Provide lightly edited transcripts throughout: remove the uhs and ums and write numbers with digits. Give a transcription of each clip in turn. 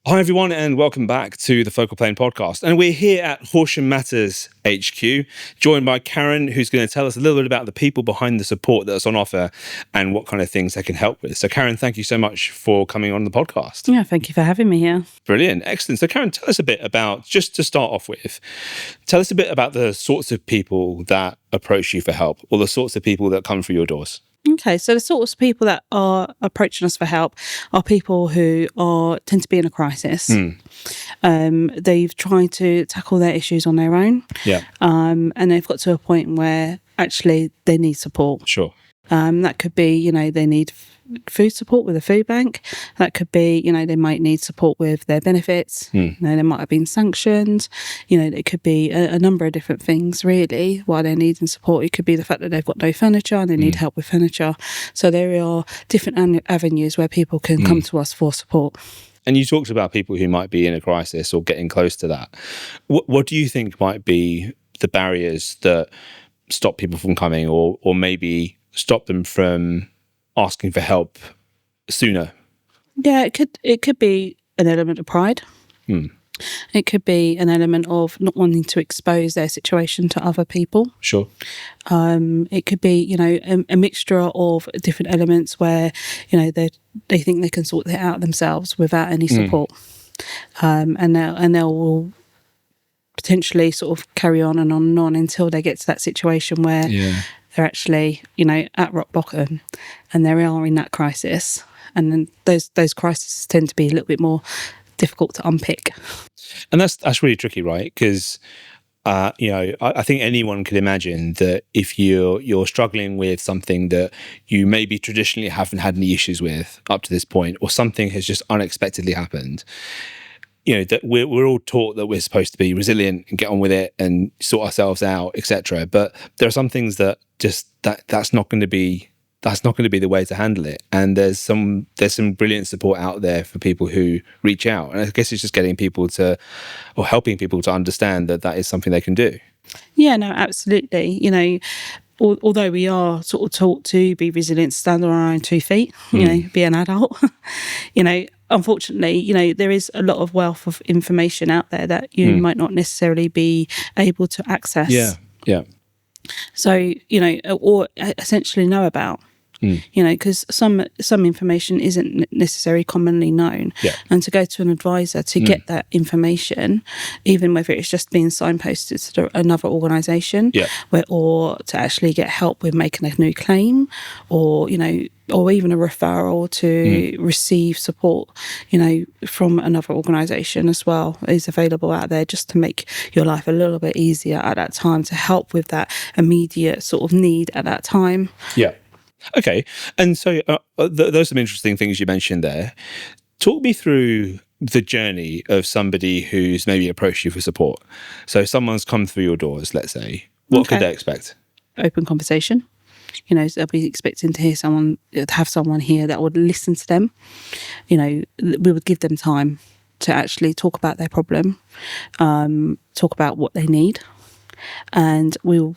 Hi everyone and welcome back to the Focal Plane podcast. And we're here at Horsham Matters HQ, joined by Karen, who's going to tell us a little bit about the people behind the support that's on offer and what kind of things they can help with. So Karen, thank you so much for coming on the podcast. Yeah, thank you for having me here. Brilliant. Excellent. So Karen, tell us a bit about, just to start off with, tell us a bit about the sorts of people that approach you for help or the sorts of people that come through your doors. Okay, so the sorts of people that are approaching us for help are people who tend to be in a crisis. They've tried to tackle their issues on their own. Yeah. And they've got to a point where actually they need support. Sure. That could be, they need food support with a food bank. That could be, they might need support with their benefits. They might have been sanctioned. It could be a number of different things, really, why they're needing support. It could be the fact that they've got no furniture and they need help with furniture. So there are different avenues where people can come to us for support. And you talked about people who might be in a crisis or getting close to that. What do you think might be the barriers that stop people from coming or maybe stop them from asking for help sooner? Yeah, it could be an element of pride. It could be an element of not wanting to expose their situation to other people. Sure. It could be, a mixture of different elements where, they think they can sort it out themselves without any support. And they'll potentially sort of carry on and on until they get to that situation where they're actually, at rock bottom and they are in that crisis. And then those crises tend to be a little bit more difficult to unpick. And that's really tricky, right? Because, I think anyone could imagine that if you're struggling with something that you maybe traditionally haven't had any issues with up to this point, or something has just unexpectedly happened, that we're all taught that we're supposed to be resilient and get on with it and sort ourselves out, etc. But there are some things that just that's not going to be the way to handle it. And there's some brilliant support out there for people who reach out. And I guess it's just helping people to understand that is something they can do. Yeah, no, absolutely. Although we are sort of taught to be resilient, stand on our own 2 feet, be an adult, unfortunately, there is a lot of wealth of information out there that you might not necessarily be able to access. Yeah. So, or essentially know about. Because some information isn't necessarily commonly known. And to go to an advisor to get that information, even whether it's just being signposted to another organisation, or to actually get help with making a new claim, or or even a referral to receive support, from another organisation as well, is available out there just to make your life a little bit easier at that time, to help with that immediate sort of need at that time. Yeah. Okay. And so those are some interesting things you mentioned there. Talk me through the journey of somebody who's maybe approached you for support. So someone's come through your doors, let's say. What could they expect? Open conversation. They'll be expecting to have someone here that would listen to them. We would give them time to actually talk about their problem, talk about what they need, and we'll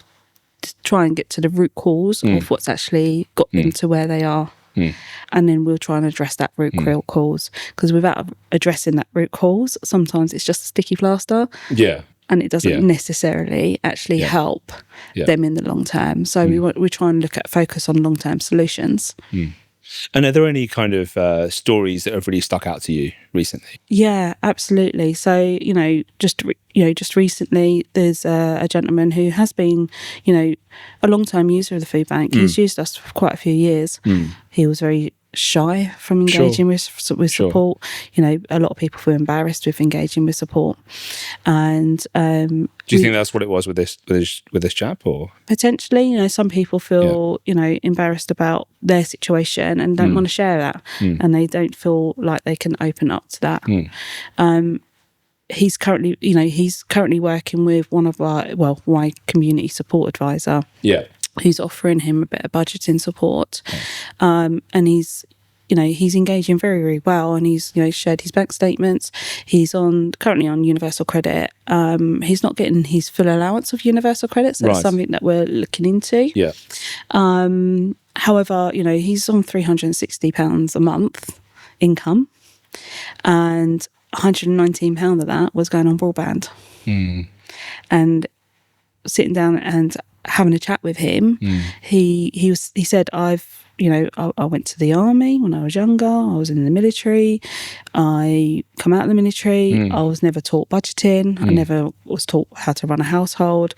try and get to the root cause of what's actually got them to where they are. And then we'll try and address that root cause, because without addressing that root cause, sometimes it's just a sticky plaster. And it doesn't necessarily actually help them in the long term. So we try and focus on long-term solutions. And are there any kind of stories that have really stuck out to you recently? Yeah, absolutely. So, just recently, there's a gentleman who has been, a long-time user of the food bank. He's used us for quite a few years. He was very shy from engaging with support. A lot of people feel embarrassed with engaging with support. And do you think that's what it was with this chap, or potentially? Some people feel embarrassed about their situation and don't want to share that, and they don't feel like they can open up to that. He's currently working with one of my community support advisor. Who's offering him a bit of budgeting support, and he's engaging very, very well, and he's shared his bank statements. He's currently on universal credit. He's not getting his full allowance of universal credit, so that's something that we're looking into. However, he's on £360 a month income, and £119 of that was going on broadband. And sitting down and having a chat with him, he said, I went to the army when I was younger. I was in the military. I come out of the military. I was never taught budgeting. I never was taught how to run a household.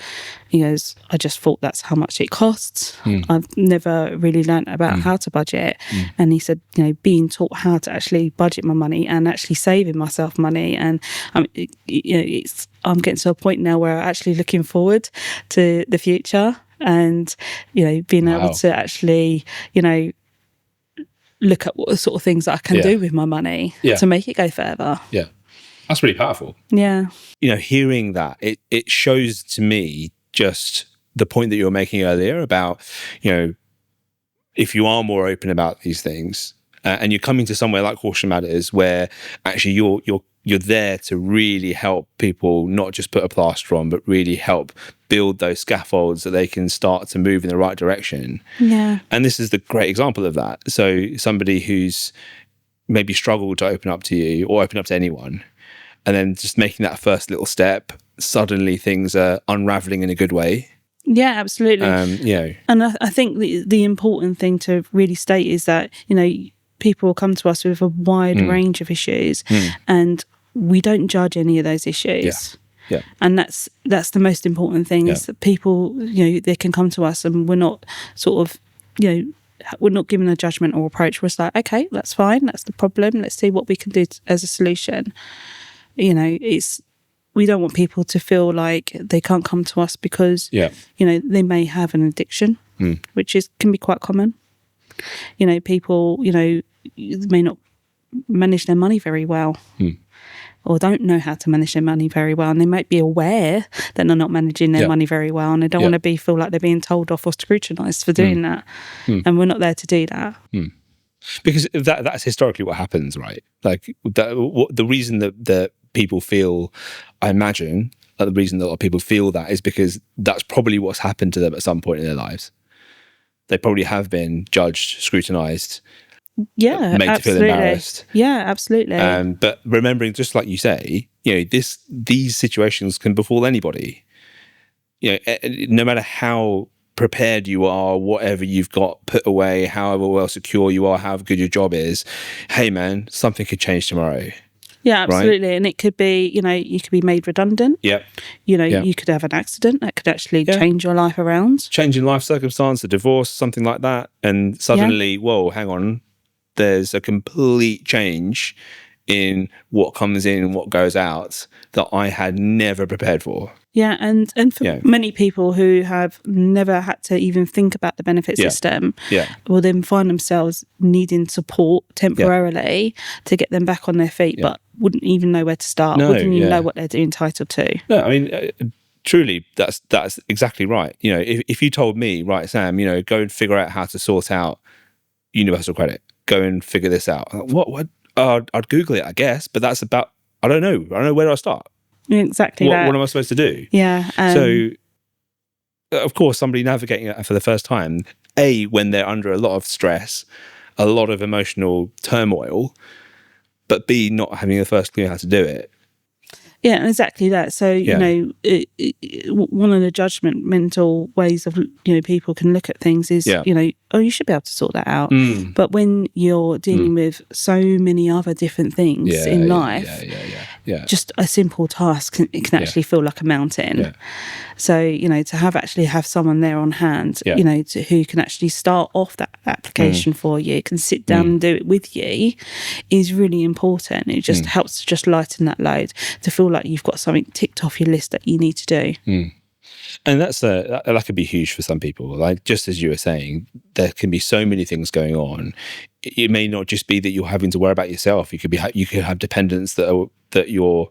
He goes, I just thought that's how much it costs. I've never really learnt about how to budget. And he said, being taught how to actually budget my money and actually saving myself money. And I'm getting to a point now where I'm actually looking forward to the future. And, being able to actually, look at what the sort of things that I can do with my money to make it go further. Yeah. That's really powerful. Yeah. Hearing that, it shows to me just the point that you were making earlier about, if you are more open about these things and you're coming to somewhere like Horsham Matters where actually you're there to really help people not just put a plaster on, but really help build those scaffolds that they can start to move in the right direction. Yeah. And this is the great example of that. So somebody who's maybe struggled to open up to you or open up to anyone, and then just making that first little step, suddenly things are unraveling in a good way. Yeah, absolutely. And I think the important thing to really state is that, people will come to us with a wide range of issues and we don't judge any of those issues. Yeah. And that's the most important thing is that people, they can come to us and we're not sort of, we're not given a judgment or approach. We're just like, okay, that's fine. That's the problem. Let's see what we can do as a solution. We don't want people to feel like they can't come to us because, they may have an addiction, which can be quite common. People, may not manage their money very well or don't know how to manage their money very well. And they might be aware that they're not managing their money very well and they don't want to feel like they're being told off or scrutinised for doing that. And we're not there to do that. Because that's historically what happens, right? Like the reason that people feel, I imagine, the reason that a lot of people feel that is because that's probably what's happened to them at some point in their lives. They probably have been judged, scrutinised, made to feel embarrassed. Yeah, absolutely. But remembering, just like you say, these situations can befall anybody. No matter how prepared you are, whatever you've got put away, however well secure you are, however good your job is, hey man, something could change tomorrow. Yeah, absolutely. Right? And it could be, you could be made redundant. Yeah. You could have an accident that could actually change your life around. Changing life circumstance, a divorce, something like that. And suddenly, whoa, hang on, there's a complete change in what comes in and what goes out that I had never prepared for. Yeah, and for many people who have never had to even think about the benefit system will then find themselves needing support temporarily to get them back on their feet, but wouldn't even know where to start, wouldn't even know what they're entitled to. No, I mean, truly, that's exactly right. If you told me, right, Sam, go and figure out how to sort out universal credit, go and figure this out. What? I'd Google it, I guess, but that's about, I don't know where do I start? Exactly what am I supposed to do? Yeah. So, of course, somebody navigating that for the first time, when they're under a lot of stress, a lot of emotional turmoil, but B, not having the first clue how to do it. Yeah, exactly that. So, one of the judgmental ways of, people can look at things is, you should be able to sort that out. But when you're dealing with so many other different things in life, just a simple task can actually feel like a mountain. Yeah. So, to have someone there on hand, who can actually start off that application for you, can sit down and do it with you, is really important. It just helps to just lighten that load, to feel like you've got something ticked off your list that you need to do. And that could be huge for some people. Like, just as you were saying, there can be so many things going on. It may not just be that you're having to worry about yourself. You could have dependents that you're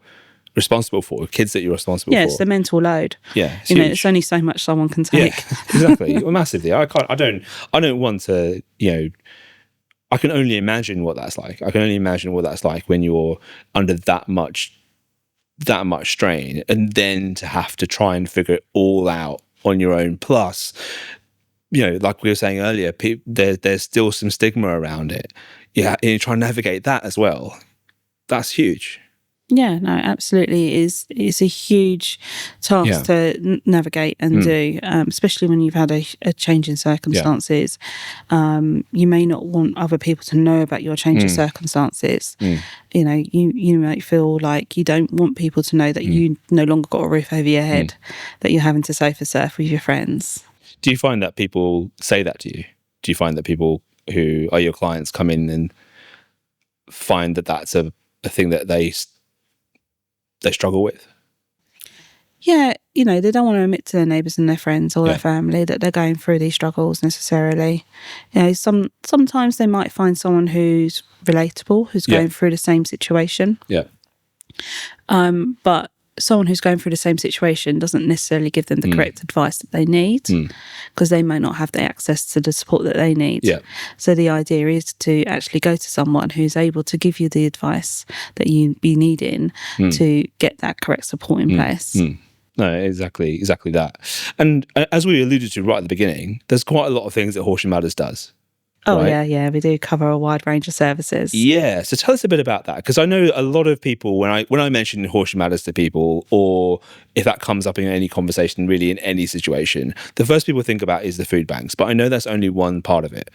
responsible for, kids that you're responsible for. Yeah, it's the mental load. Yeah, it's only so much someone can take. Yeah, exactly. Well, massively. I don't want to. I can only imagine what that's like. I can only imagine what that's like when you're under that much strain, and then to have to try and figure it all out on your own. Plus, like we were saying earlier, there's still some stigma around it. Yeah, and you try and navigate that as well. That's huge. Yeah, no, absolutely. It's a huge task to navigate and do, especially when you've had a change in circumstances. You may not want other people to know about your change of circumstances. You know, you might feel like you don't want people to know that you no longer got a roof over your head, that you're having to sofa surf with your friends. Do you find that people say that to you? Do you find that people who are your clients come in and find that that's a thing that they struggle with? Yeah, you know, they don't want to admit to their neighbours and their friends or their family that they're going through these struggles necessarily. You know, sometimes they might find someone who's relatable, who's going through the same situation. Yeah. But someone who's going through the same situation doesn't necessarily give them the correct advice that they need, because they might not have the access to the support that they need. Yeah. So the idea is to actually go to someone who's able to give you the advice that you be needing to get that correct support in place. No, exactly that. And as we alluded to right at the beginning, there's quite a lot of things that Horsham Matters does. Oh, right? yeah, we do cover a wide range of services. Yeah, so tell us a bit about that, because I know a lot of people, when I mention Horsham Matters to people, or if that comes up in any conversation, really in any situation, the first people think about is the food banks, but I know that's only one part of it.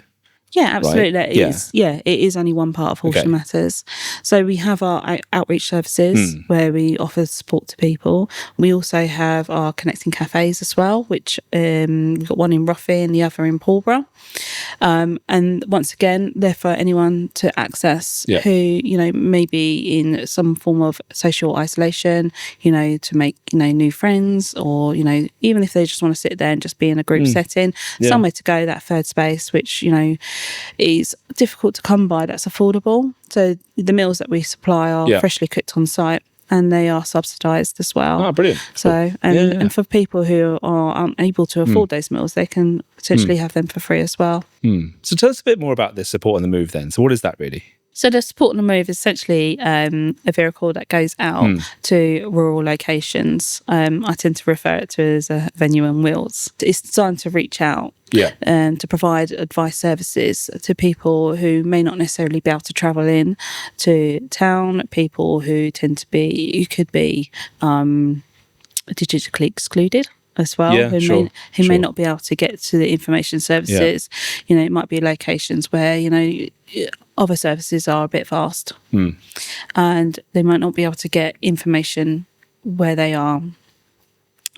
Yeah, absolutely. Right? It is. Yeah, it is only one part of Horsham Matters. So we have our outreach services where we offer support to people. We also have our connecting cafes as well, which we've got one in Ruffy and the other in Pulborough. And once again, they're for anyone to access who, you know, may be in some form of social isolation, you know, to make, you know, new friends, or, you know, even if they just want to sit there and just be in a group setting, somewhere to go, that third space, which, you know, is difficult to come by, that's affordable. So the meals that we supply are freshly cooked on site, and they are subsidised as well. Oh, brilliant. So, and for people who are unable to afford those meals, they can potentially have them for free as well. So tell us a bit more about this Support on the Move then. So what is that really? So the Support on the Move is essentially a vehicle that goes out to rural locations. I tend to refer it to as a venue on wheels. It's designed to reach out to provide advice services to people who may not necessarily be able to travel in to town, people who could be digitally excluded as well, who may not be able to get to the information services. You know, it might be locations where, you know, other services are a bit vast and they might not be able to get information where they are.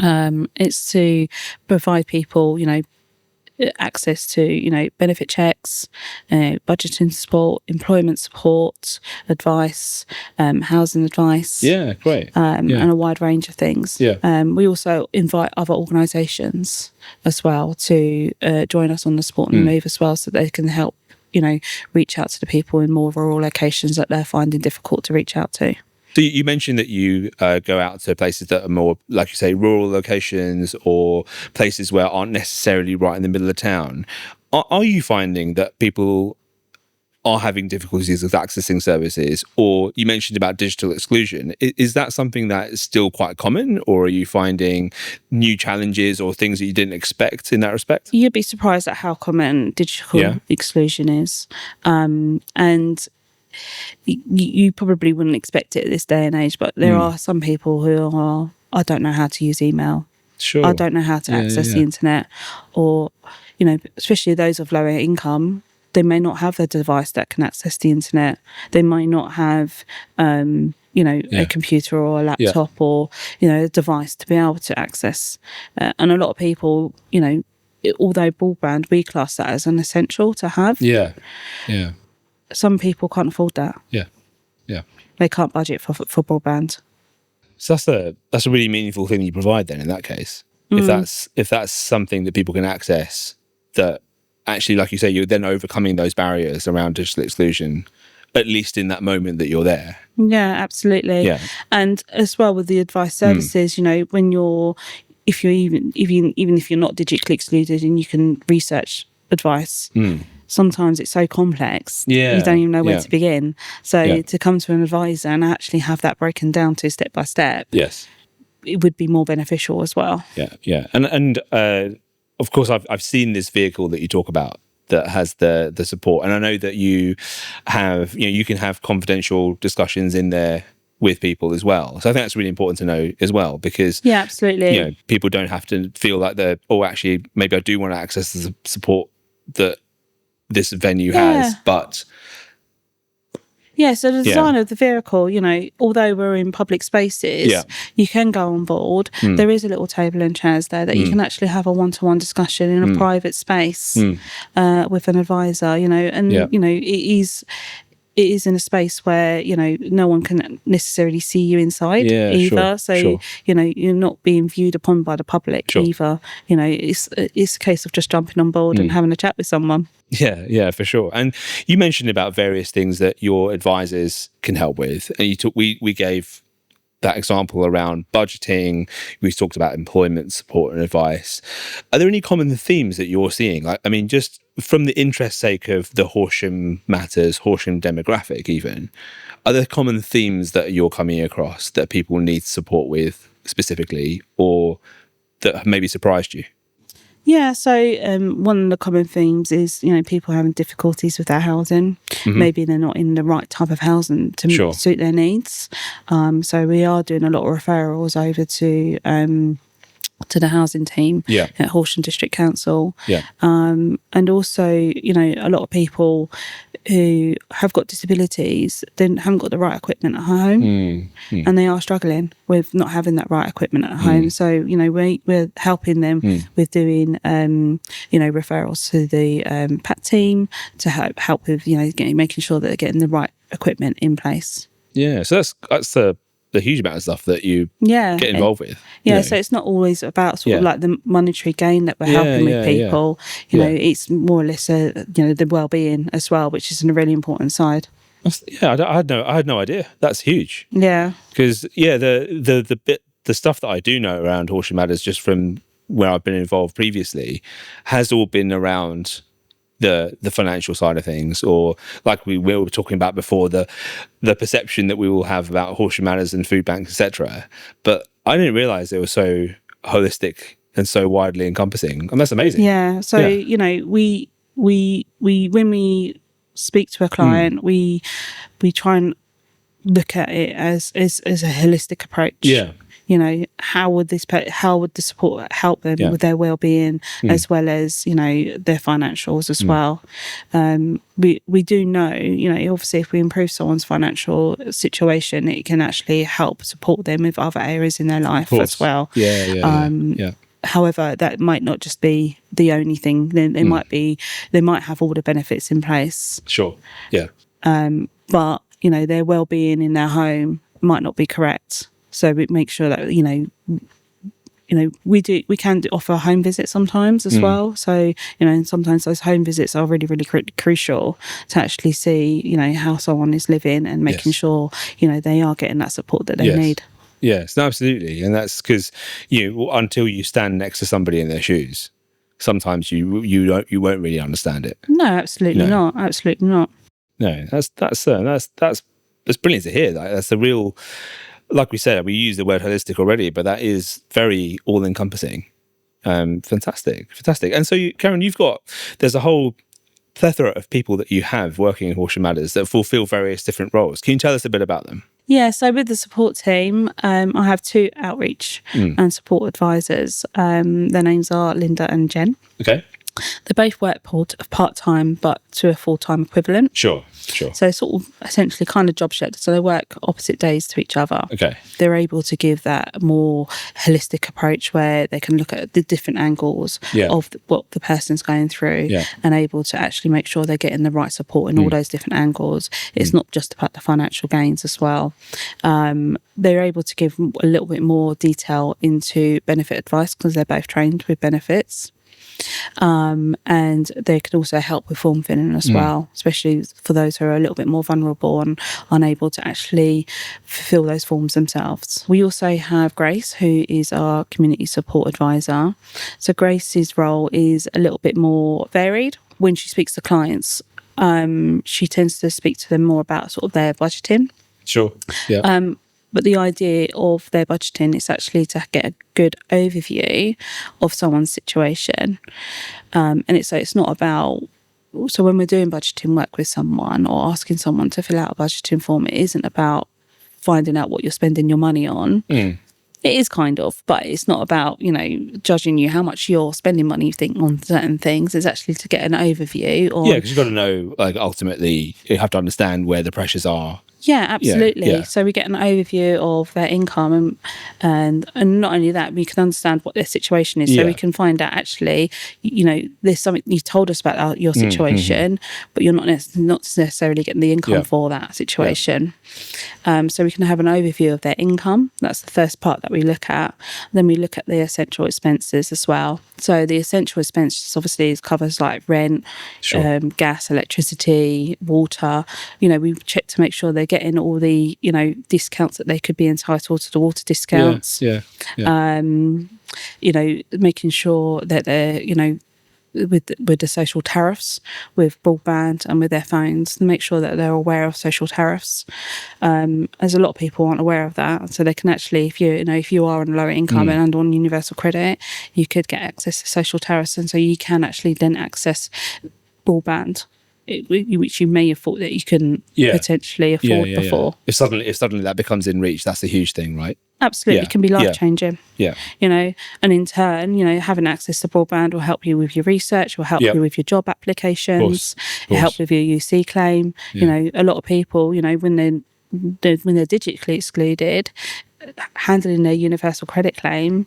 It's to provide people, you know, access to, you know, benefit checks, budgeting support, employment support, advice, housing advice. Yeah, great. And a wide range of things. We also invite other organisations as well to join us on the Support on the Move as well, so they can help, you know, reach out to the people in more rural locations that they're finding difficult to reach out to. So you mentioned that you go out to places that are more, like you say, rural locations, or places where aren't necessarily right in the middle of town. Are you finding that people are having difficulties with accessing services? Or you mentioned about digital exclusion. Is that something that is still quite common, or are you finding new challenges or things that you didn't expect in that respect? You'd be surprised at how common digital exclusion is. And you probably wouldn't expect it at this day and age, but there are some people who are, I don't know how to use email. I don't know how to access the internet. Or, you know, especially those of lower income, they may not have a device that can access the internet. They might not have, you know, a computer or a laptop or, you know, a device to be able to access. And a lot of people, you know, although broadband, we class that as an essential to have. Some people can't afford that. They can't budget for broadband. So that's a really meaningful thing you provide then in that case. If that's something that people can access, that actually, like you say, you're then overcoming those barriers around digital exclusion, at least in that moment that you're there. Yeah, absolutely. And as well with the advice services, you know, when if you're even if you're not digitally excluded and you can research advice, sometimes it's so complex you don't even know where to begin. So to come to an advisor and actually have that broken down to step by step, it would be more beneficial as well. And of course I've seen this vehicle that you talk about that has the support, and I know that you have, you know, you can have confidential discussions in there with people as well. So I think that's really important to know as well, because Yeah, absolutely. people don't have to feel like they're, oh, actually, maybe I do want to access the support that this venue has, but yeah, so the design of the vehicle, although we're in public spaces, you can go on board. There is a little table and chairs there that you can actually have a one-to-one discussion in a private space with an advisor, it is in a space where, no one can necessarily see you inside either. You're not being viewed upon by the public either. It's a case of just jumping on board and having a chat with someone. Yeah, for sure. And you mentioned about various things that your advisors can help with. And we gave that example around budgeting. We talked about employment support and advice. Are there any common themes that you're seeing? I mean, just from the interest sake of the Horsham Matters, Horsham demographic even, are there common themes that you're coming across that people need support with specifically, or that have maybe surprised you? Yeah, so one of the common themes is, people having difficulties with their housing. Maybe they're not in the right type of housing to suit their needs. So we are doing a lot of referrals over to the housing team at Horsham District Council. And also, a lot of people who have got disabilities haven't got the right equipment at home, and they are struggling with not having that right equipment at home. So, we're helping them with doing, referrals to the PAT team to help with, making sure that they're getting the right equipment in place. Yeah, so that's the huge amount of stuff that you get involved with. So it's not always about sort of like the monetary gain that we're helping with people. It's more or less the well-being as well, which is a really important side. I had no idea. That's huge. Yeah, because the stuff that I do know around Horsham Matters, just from where I've been involved previously, has all been around the financial side of things, or like we were talking about before, the perception that we all have about Horsham Matters and food banks, etc. But I didn't realise it was so holistic and so widely encompassing, and that's amazing. Yeah. So we when we speak to a client, we try and look at it as a holistic approach. Yeah. How would the support help them with their well-being, as well as their financials as well. We do know, obviously if we improve someone's financial situation, it can actually help support them with other areas in their life as well. However, that might not just be the only thing. They might have all the benefits in place. Sure. Yeah. But their well-being in their home might not be correct. So we make sure that we can offer home visits sometimes as well. So and sometimes those home visits are really, really crucial to actually see how someone is living and making sure they are getting that support that they need. Yes, no, absolutely, and that's because until you stand next to somebody in their shoes, sometimes you won't really understand it. No, absolutely not. Absolutely not. No, that's brilliant to hear. That's the real. Like we said, we use the word holistic already, but that is very all-encompassing. Fantastic. And so, Karen, there's a whole plethora of people that you have working in Horsham Matters that fulfil various different roles. Can you tell us a bit about them? Yeah, so with the support team, I have 2 outreach and support advisors. Their names are Linda and Jen. Okay. They both work part-time, but to a full-time equivalent. Sure. So sort of essentially kind of job shared. So they work opposite days to each other. Okay. They're able to give that more holistic approach where they can look at the different angles of what the person's going through and able to actually make sure they're getting the right support in all those different angles. It's not just about the financial gains as well. They're able to give a little bit more detail into benefit advice because they're both trained with benefits. And they could also help with form filling as well, especially for those who are a little bit more vulnerable and unable to actually fill those forms themselves. We also have Grace, who is our community support advisor. So Grace's role is a little bit more varied. When she speaks to clients, she tends to speak to them more about sort of their budgeting. Sure. Yeah. But the idea of their budgeting is actually to get a good overview of someone's situation. And it's not about... So when we're doing budgeting work with someone or asking someone to fill out a budgeting form, it isn't about finding out what you're spending your money on. It is kind of, but it's not about, judging you how much you're spending money, you think, on certain things. It's actually to get an overview on... Yeah, because you've got to know, like, ultimately, you have to understand where the pressures are. Yeah, absolutely. Yeah. So we get an overview of their income, and not only that, we can understand what their situation is. So we can find out, actually, there's something you told us about your situation, but you're not necessarily getting the income for that situation. So we can have an overview of their income. That's the first part that we look at. Then we look at the essential expenses as well. So the essential expenses obviously covers like rent, gas, electricity, water. We check to make sure they're getting all the discounts that they could be entitled to, the water discounts. Making sure that they're with the social tariffs, with broadband and with their phones, to make sure that they're aware of social tariffs. As a lot of people aren't aware of that, so they can actually, if you are on lower income and on universal credit, you could get access to social tariffs, and so you can actually then access broadband, which you may have thought that you couldn't potentially afford before. If suddenly that becomes in reach, that's a huge thing, right? Absolutely, it can be life-changing. Yeah. And in turn, having access to broadband will help you with your research, will help you with your job applications, it'll help with your UC claim. A lot of people, when they're digitally excluded, handling their universal credit claim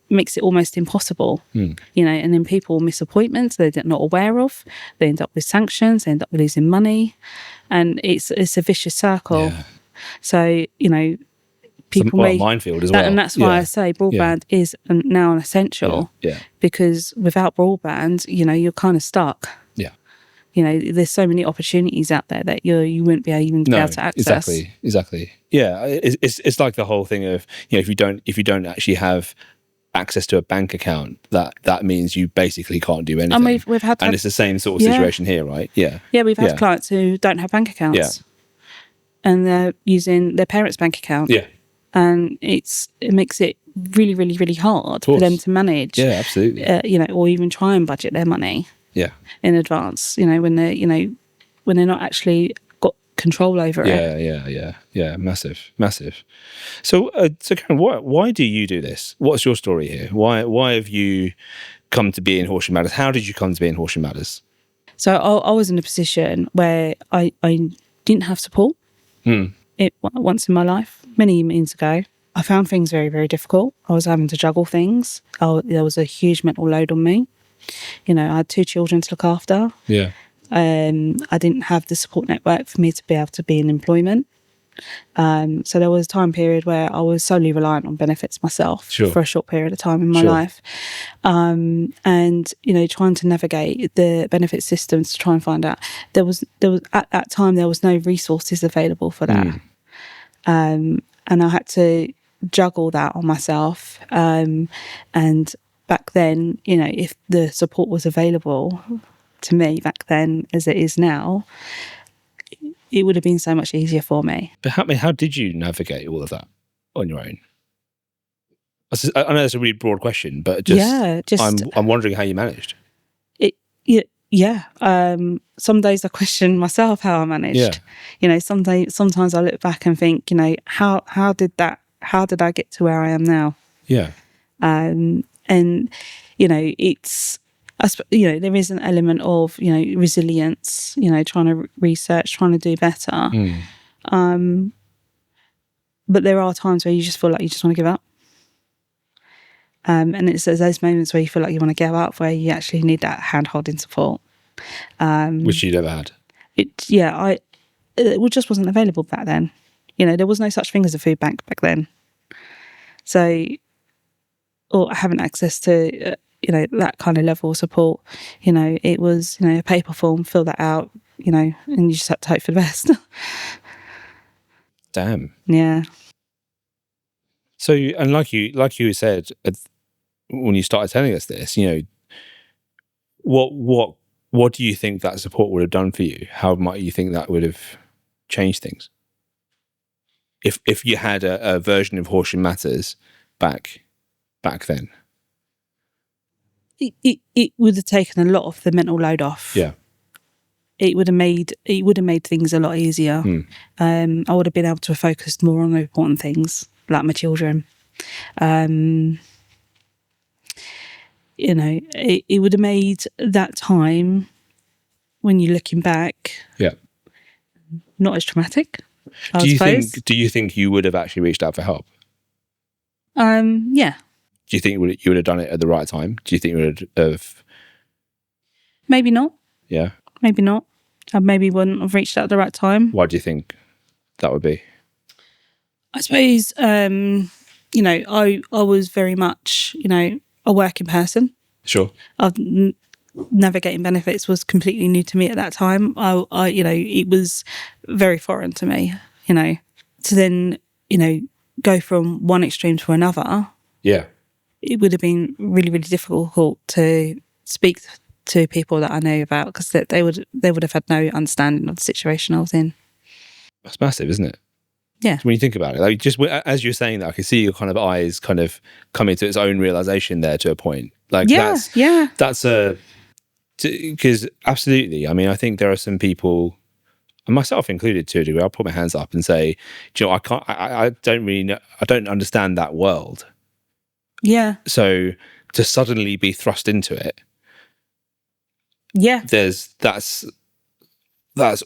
makes it almost impossible. And then people miss appointments they're not aware of. They end up with sanctions, they end up losing money, and it's a vicious circle. So people may... minefield as well. And that's why I say broadband is now an essential. Because without broadband, you're kind of stuck. There's so many opportunities out there that you wouldn't be able to access. Exactly. Yeah, it's like the whole thing of if you don't actually have access to a bank account, that means you basically can't do anything. And we've had, and it's the same sort of situation here, right? Yeah, we've had clients who don't have bank accounts, and they're using their parents' bank account. And it makes it really, really, really hard for them to manage. Yeah, absolutely. Or even try and budget their money. In advance, when they're not actually got control over it. Yeah. Massive. So Karen, why do you do this? What's your story here? Why have you come to be in Horsham Matters? How did you come to be in Horsham Matters? So I was in a position where I didn't have support. Once in my life, many moons ago, I found things very, very difficult. I was having to juggle things. There was a huge mental load on me. I had 2 children to look after. I didn't have the support network for me to be able to be in employment. So there was a time period where I was solely reliant on benefits myself for a short period of time in my life. And, trying to navigate the benefit systems to try and find out, there was at that time, there was no resources available for that. And I had to juggle that on myself. And back then, if the support was available to me back then as it is now, it would have been so much easier for me. But how did you navigate all of that on your own? I know that's a really broad question, but I'm wondering how you managed. Some days I question myself how I managed. Sometimes I look back and think, how did I get to where I am now? And it's, there is an element of, resilience, trying to research, trying to do better. But there are times where you just feel like you just want to give up. And it's those moments where you feel like you want to give up, where you actually need that hand-holding support. Which you never had. It just wasn't available back then. There was no such thing as a food bank back then. So, or having access to, that kind of level of support, it was, a paper form, fill that out, and you just have to hope for the best. Damn. Yeah. So, and like you said, when you started telling us this, what do you think that support would have done for you? How might you think that would have changed things? If you had a version of Horsham Matters back then? It would have taken a lot of the mental load off. Yeah. it would have made things a lot easier. I would have been able to focus more on the important things, like my children. You know, it would have made that time, when you're looking back, not as traumatic, I suppose. Do you think you would have actually reached out for help? Yeah. Do you think you would have done it at the right time? Do you think you would have? Maybe not. Yeah. Maybe not. I maybe wouldn't have reached out at the right time. Why do you think that would be? I suppose, you know, I was very much, you know, a working person. Sure. Navigating benefits was completely new to me at that time. I, you know, it was very foreign to me, you know, to then, you know, go from one extreme to another. Yeah. It would have been really, really difficult to speak to people that I know about, because they would have had no understanding of the situation I was in. That's massive, isn't it? Yeah. When you think about it, like, just as you're saying that, I can see your kind of eyes kind of coming to its own realization there to a point. Like, that's because absolutely. I mean, I think there are some people, and myself included to a degree, I'll put my hands up and say, do you know, I don't really know, I don't understand that world. Yeah. So to suddenly be thrust into it, that's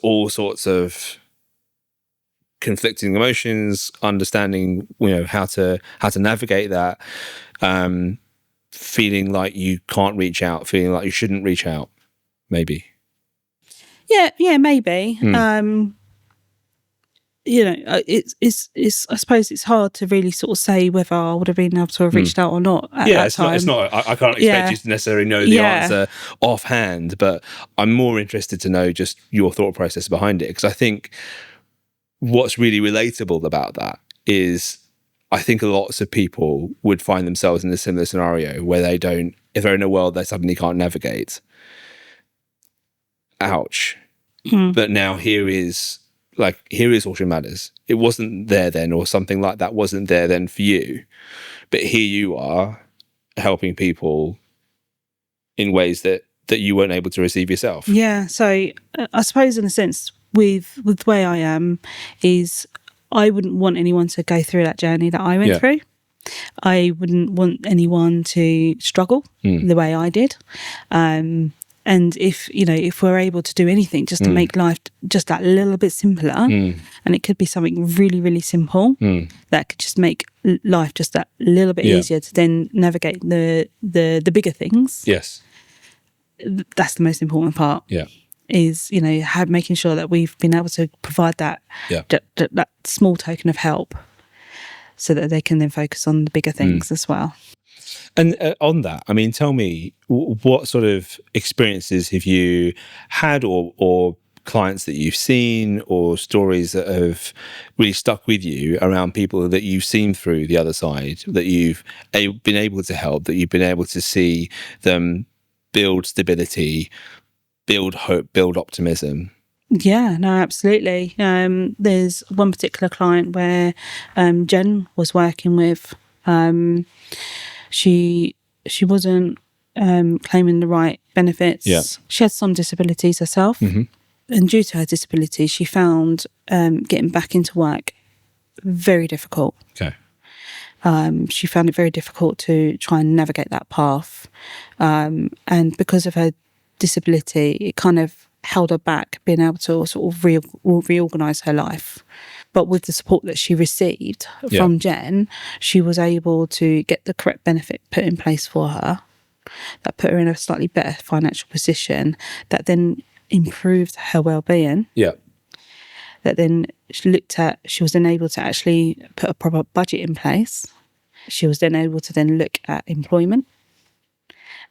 all sorts of conflicting emotions, understanding, you know, how to navigate that, feeling like you can't reach out, feeling like you shouldn't reach out, maybe. Yeah, maybe. You know, it's I suppose it's hard to really sort of say whether I would have been able to have reached out or not at that time. It's not. I can't expect you to necessarily know the answer offhand, but I'm more interested to know just your thought process behind it, because I think what's really relatable about that is, I think lots of people would find themselves in a similar scenario where if they're in a world they suddenly can't navigate. Ouch. But now here is Horsham Matters. It wasn't there then, or something like that wasn't there then for you. But here you are helping people in ways that you weren't able to receive yourself. Yeah. So I suppose in a sense, with the way I am, is I wouldn't want anyone to go through that journey that I went through. I wouldn't want anyone to struggle the way I did. And if we're able to do anything just to make life just that little bit simpler, and it could be something really, really simple that could just make life just that little bit easier to then navigate the bigger things. Yes. That's the most important part. Yeah. Is, you know, making sure that we've been able to provide that small token of help, so that they can then focus on the bigger things as well. And on that, I mean, tell me, what sort of experiences have you had, or clients that you've seen, or stories that have really stuck with you around people that you've seen through the other side, that you've been able to help, that you've been able to see them build stability, build hope, build optimism? Yeah, no, absolutely. There's one particular client where Jen was working with. She wasn't claiming the right benefits. Yeah. She had some disabilities herself. And due to her disability, she found getting back into work very difficult. Okay. She found it very difficult to try and navigate that path. And because of her disability, it kind of held her back being able to sort of reorganise her life. But with the support that she received from Jen, she was able to get the correct benefit put in place for her, that put her in a slightly better financial position, that then improved her well-being. Yeah. That then she was then able to actually put a proper budget in place. She was then able to then look at employment,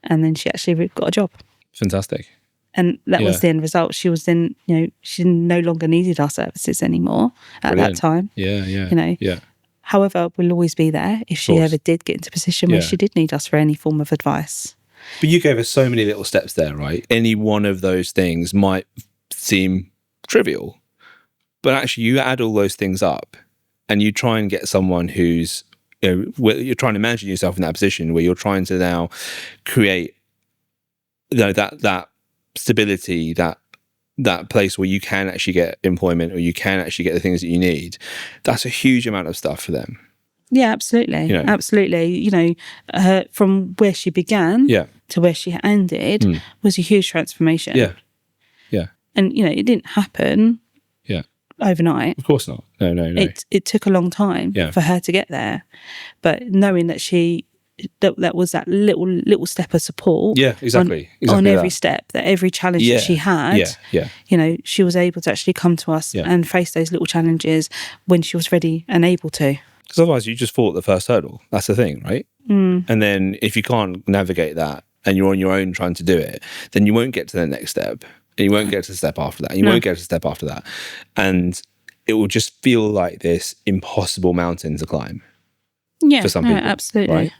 and then she actually got a job. Fantastic. And that was the end result. She was then, you know, she no longer needed our services anymore at that time. Yeah. You know. Yeah. However, we'll always be there if she ever did get into a position where she did need us for any form of advice. But you gave us so many little steps there, right? Any one of those things might seem trivial, but actually you add all those things up and you try and get someone who's, you know, you're trying to imagine yourself in that position where you're trying to now create, you know, that stability, that that place where you can actually get employment or you can actually get the things that you need, that's a huge amount of stuff for them. Yeah, absolutely. You know. Absolutely. You know, from where she began to where she ended was a huge transformation. Yeah. Yeah. And, you know, it didn't happen overnight. Of course not. No. It took a long time for her to get there. But knowing that that was that little step of support. Yeah, exactly. On every step, that every challenge that she had, you know, she was able to actually come to us and face those little challenges when she was ready and able to. Because otherwise you just fall at the first hurdle. That's the thing, right? And then if you can't navigate that and you're on your own trying to do it, then you won't get to the next step. And you won't get to the step after that. And you won't get to the step after that. And it will just feel like this impossible mountain to climb. Yeah, for some people, absolutely. Right?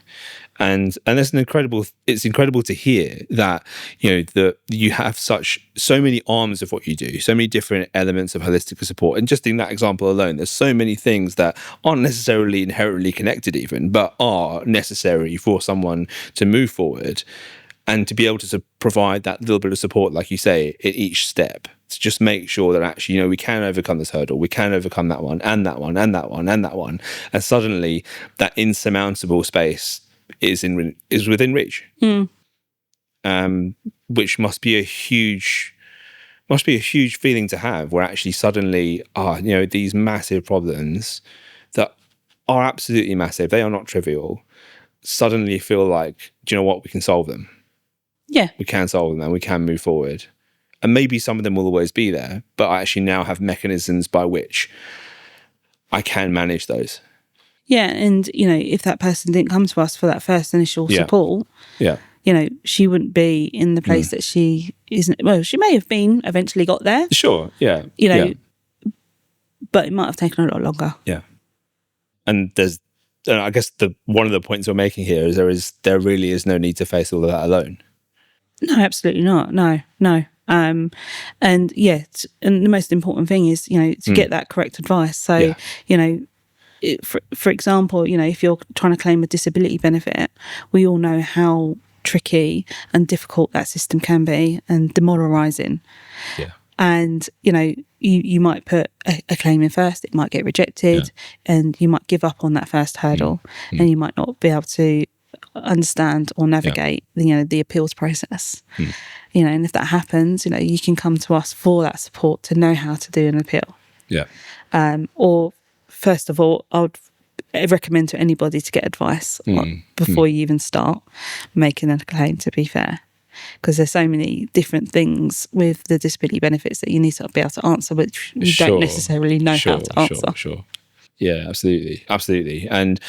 And that's it's incredible to hear that, you know, that you have so many arms of what you do, so many different elements of holistic support. And just in that example alone, there's so many things that aren't necessarily inherently connected even, but are necessary for someone to move forward and to be able to provide that little bit of support, like you say, at each step, to just make sure that actually, you know, we can overcome this hurdle, we can overcome that one, and that one, and that one, and that one. And suddenly that insurmountable space is within reach. Which must be a huge feeling to have, where actually suddenly, you know, these massive problems that are absolutely massive, they are not trivial, suddenly feel like, do you know what, we can solve them. Yeah. We can solve them and we can move forward. And maybe some of them will always be there, but I actually now have mechanisms by which I can manage those. Yeah, and, you know, if that person didn't come to us for that first initial support, you know, she wouldn't be in the place that she isn't. Well, she may have been, eventually got there. Sure, yeah. You know, but it might have taken a lot longer. Yeah. And I guess one of the points we're making here is there really is no need to face all of that alone. No, absolutely not. No. And and the most important thing is, you know, to get that correct advice. So, you know, for example, you know, if you're trying to claim a disability benefit, we all know how tricky and difficult that system can be and demoralising. Yeah. And, you know, you might put a claim in first, it might get rejected, and you might give up on that first hurdle, and you might not be able to understand or navigate the appeals process. You know, and if that happens, you know, you can come to us for that support to know how to do an appeal. Or first of all, I would recommend to anybody to get advice before you even start making a claim, to be fair, because there's so many different things with the disability benefits that you need to be able to answer, which you don't necessarily know how to answer. Sure. Yeah, absolutely. And,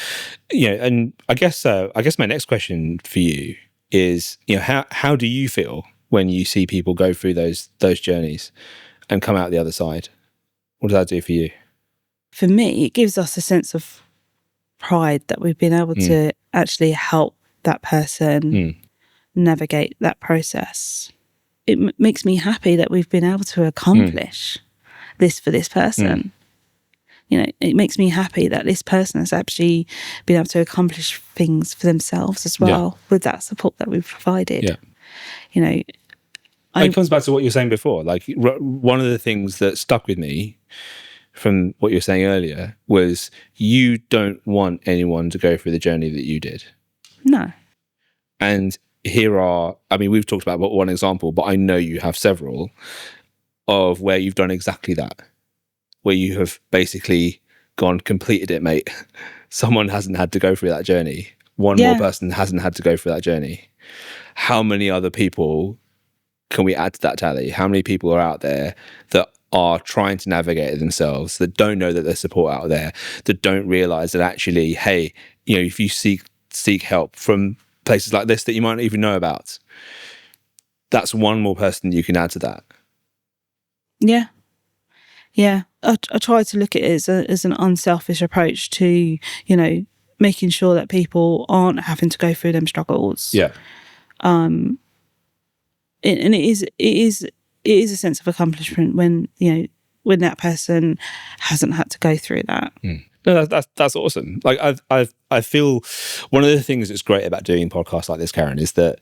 you know, and I guess my next question for you is, you know, how do you feel when you see people go through those journeys and come out the other side? What does that do for you? For me, it gives us a sense of pride that we've been able to actually help that person navigate that process. It makes me happy that we've been able to accomplish this for this person. You know, it makes me happy that this person has actually been able to accomplish things for themselves as well with that support that we've provided. Yeah. You know, it comes back to what you were saying before. Like, one of the things that stuck with me from what you were saying earlier was you don't want anyone to go through the journey that you did. No. And we've talked about one example, but I know you have several of where you've done exactly that, where you have basically completed it, mate. Someone hasn't had to go through that journey. One more person hasn't had to go through that journey. How many other people can we add to that tally? How many people are out there that are trying to navigate it themselves, that don't know that there's support out there, that don't realise that actually, hey, you know, if you seek help from places like this that you might not even know about, that's one more person you can add to that. Yeah, I try to look at it as an unselfish approach to, you know, making sure that people aren't having to go through them struggles. Yeah. And it is a sense of accomplishment when, you know, when that person hasn't had to go through that. No, that's awesome. Like, I feel one of the things that's great about doing podcasts like this, Karen, is that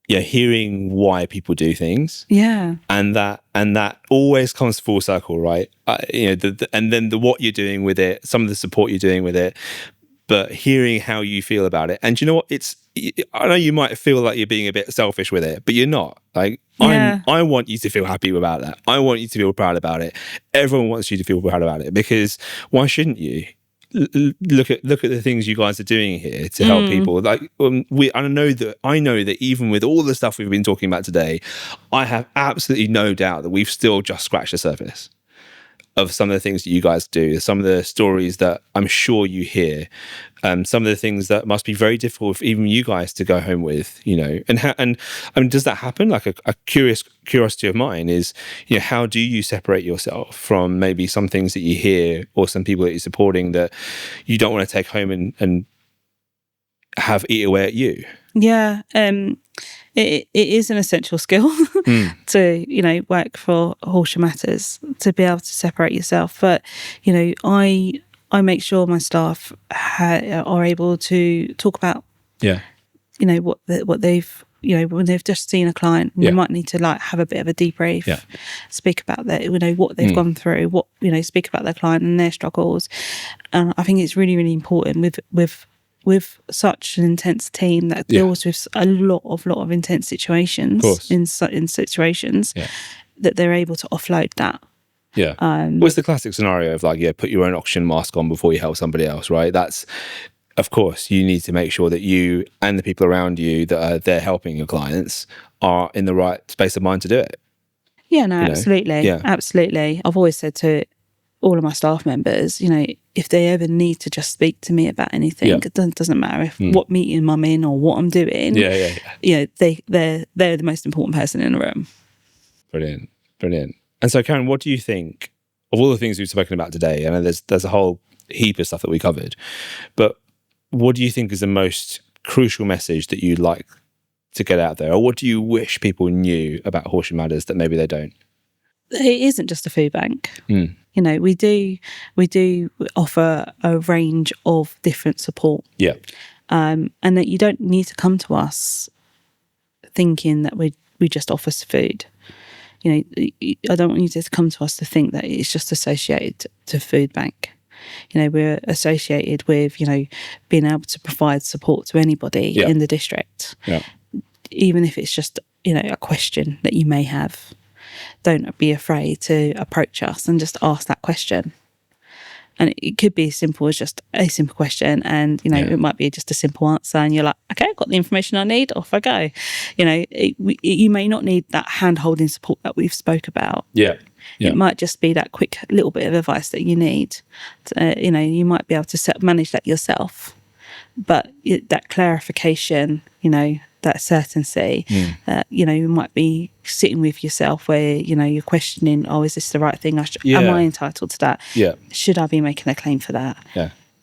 hearing why people do things. Yeah. And that always comes full circle, right? And then the what you're doing with it, some of the support you're doing with it, but hearing how you feel about it. And you know what? I know you might feel like you're being a bit selfish with it, but you're not. Like, Yeah. I want you to feel happy about that. I want you to feel proud about it. Everyone wants you to feel proud about it, because why shouldn't you? Look at the things you guys are doing here to help people. Like, I know that even with all the stuff we've been talking about today, I have absolutely no doubt that we've still just scratched the surface of some of the things that you guys do, some of the stories that I'm sure you hear, some of the things that must be very difficult for even you guys to go home with, and I mean, does that happen? Like, a curiosity of mine is, how do you separate yourself from maybe some things that you hear or some people that you're supporting that you don't want to take home and have eat away at you? Yeah. It is an essential skill to, work for Horsham Matters, to be able to separate yourself. But, I make sure my staff are able to talk about, what they've, when they've just seen a client, we might need to have a bit of a debrief, speak about that, what they've gone through, speak about their client and their struggles. And I think it's really, really important with such an intense team that deals with a lot of intense situations, in situations, that they're able to offload that. Yeah. It's the classic scenario of put your own oxygen mask on before you help somebody else, right? That's, of course, you need to make sure that you and the people around you that are there helping your clients are in the right space of mind to do it. Yeah, no, absolutely. Yeah. Absolutely. I've always said to all of my staff members, if they ever need to just speak to me about anything, it doesn't matter what meeting I'm in or what I'm doing. They're the most important person in the room. Brilliant. And so, Karen, what do you think of all the things we've spoken about today? I know there's a whole heap of stuff that we covered, but what do you think is the most crucial message that you'd like to get out there, or what do you wish people knew about Horsham Matters that maybe they don't? It isn't just a food bank. We do offer a range of different support. Yeah. And that you don't need to come to us thinking that we just offer food. I don't want you to come to us to think that it's just associated to food bank. We're associated with, being able to provide support to anybody in the district. Yeah. Even if it's just, a question that you may have. Don't be afraid to approach us and just ask that question. And it could be as simple as just a simple question, and it might be just a simple answer, and you're like, okay, I've got the information I need, off I go. You may not need that hand-holding support that we've spoke about. It might just be that quick little bit of advice that you need. You might be able to manage that yourself, but that clarification, that certainty, you might be sitting with yourself where, you're questioning, is this the right thing? Am I entitled to that? Should I be making a claim for that?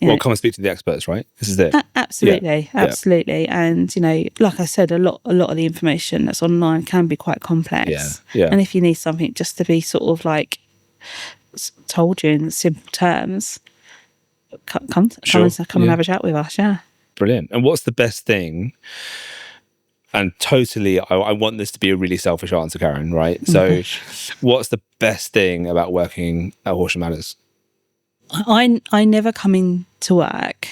Well, come and speak to the experts, right? This is it. Absolutely. And, like I said, a lot of the information that's online can be quite complex. And if you need something just to be sort of told you in simple terms, come and have a chat with us. Brilliant. And what's the best thing? And totally, I want this to be a really selfish answer, Karen, right? So what's the best thing about working at Horsham Matters? I never come into work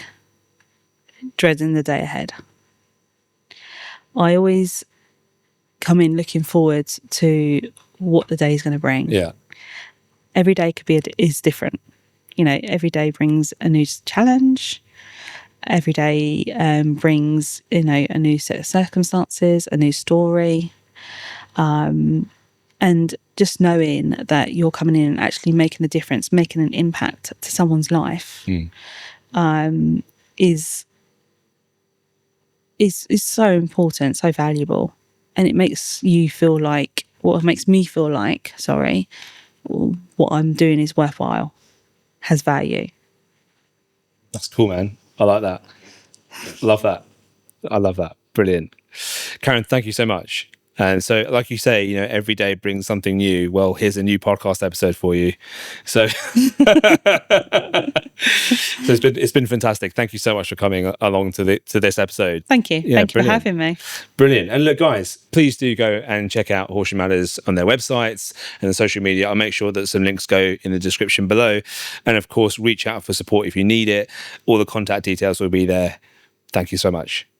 dreading the day ahead. I always come in looking forward to what the day is going to bring. Every day is different. Every day brings a new challenge. Every day brings, a new set of circumstances, a new story. And just knowing that you're coming in and actually making a difference, making an impact to someone's life is so important, so valuable. And it makes you feel like, it makes me feel like, what I'm doing is worthwhile, has value. That's cool, man. I like that. Love that. I love that. Brilliant. Karen, thank you so much. And so, like you say, every day brings something new. Well, here's a new podcast episode for you. So, it's been fantastic. Thank you so much for coming along to this episode. Thank you. Thank you for having me. Brilliant. And look, guys, please do go and check out Horsham Matters on their websites and the social media. I'll make sure that some links go in the description below. And of course, reach out for support if you need it. All the contact details will be there. Thank you so much.